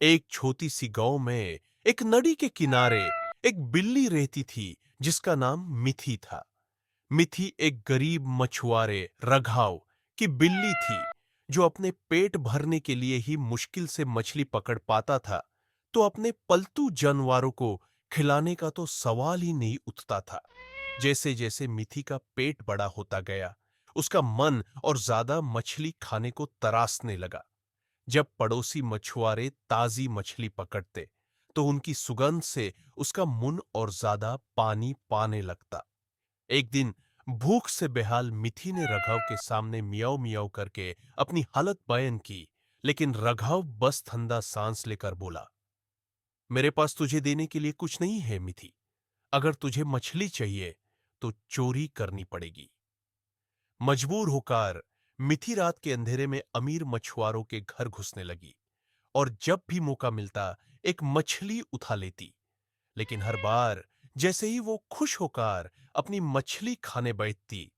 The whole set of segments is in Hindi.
एक छोटी सी गांव में एक नदी के किनारे एक बिल्ली रहती थी जिसका नाम मिथी था। मिथी एक गरीब मछुआरे रघाव की बिल्ली थी जो अपने पेट भरने के लिए ही मुश्किल से मछली पकड़ पाता था, तो अपने पलतू जानवरों को खिलाने का तो सवाल ही नहीं उठता था। जैसे जैसे मिथी का पेट बड़ा होता गया, उसका मन और ज्यादा मछली खाने को तरासने लगा। जब पड़ोसी मछुआरे ताजी मछली पकड़ते तो उनकी सुगंध से उसका मुंह और ज्यादा पानी पाने लगता। एक दिन भूख से बेहाल मिथी ने रघाव के सामने मियाऊ मियाऊ करके अपनी हालत बयान की, लेकिन रघाव बस ठंडा सांस लेकर बोला, मेरे पास तुझे देने के लिए कुछ नहीं है मिथी। अगर तुझे मछली चाहिए तो चोरी करनी पड़ेगी। मजबूर होकर मिथी रात के अंधेरे में अमीर मछुआरों के घर घुसने लगी और जब भी मौका मिलता एक मछली उठा लेती। लेकिन हर बार जैसे ही वो खुश होकर अपनी मछली खाने बैठती,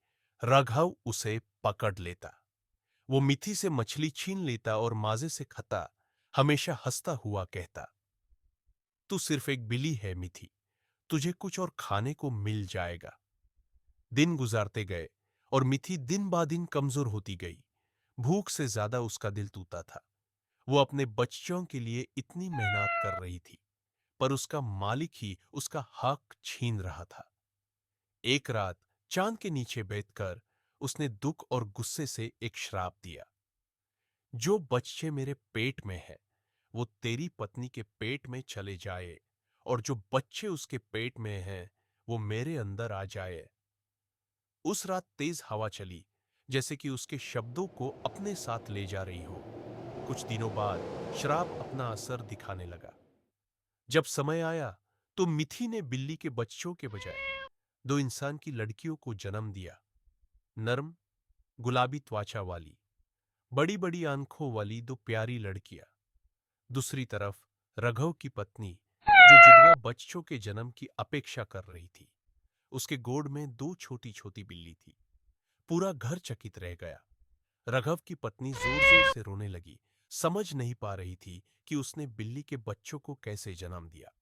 राघव उसे पकड़ लेता। वो मिथी से मछली छीन लेता और माजे से खाता, हमेशा हंसता हुआ कहता, तू सिर्फ एक बिल्ली है मिथी, तुझे कुछ और खाने को मिल जाएगा। दिन गुजारते गए और मिथी दिन ब दिन कमजोर होती गई। भूख से ज्यादा उसका दिल टूटा था। वो अपने बच्चों के लिए इतनी मेहनत कर रही थी, पर उसका मालिक ही उसका हक छीन रहा था। एक रात चांद के नीचे बैठकर उसने दुख और गुस्से से एक श्राप दिया, जो बच्चे मेरे पेट में है वो तेरी पत्नी के पेट में चले जाए, और जो बच्चे उसके पेट में हैं वो मेरे अंदर आ जाए। उस रात तेज हवा चली, जैसे कि उसके शब्दों को अपने साथ ले जा रही हो। कुछ दिनों बाद श्राप अपना असर दिखाने लगा। जब समय आया तो मिथी ने बिल्ली के बच्चों के बजाय दो इंसान की लड़कियों को जन्म दिया। नर्म गुलाबी त्वचा वाली, बड़ी बड़ी आंखों वाली दो प्यारी लड़कियां। दूसरी तरफ रघव की पत्नी, जो जुड़वा बच्चों के जन्म की अपेक्षा कर रही थी। उसके गोद में दो छोटी छोटी बिल्ली थी। पूरा घर चकित रह गया। रघव की पत्नी जोर जोर से रोने लगी, समझ नहीं पा रही थी कि उसने बिल्ली के बच्चों को कैसे जन्म दिया।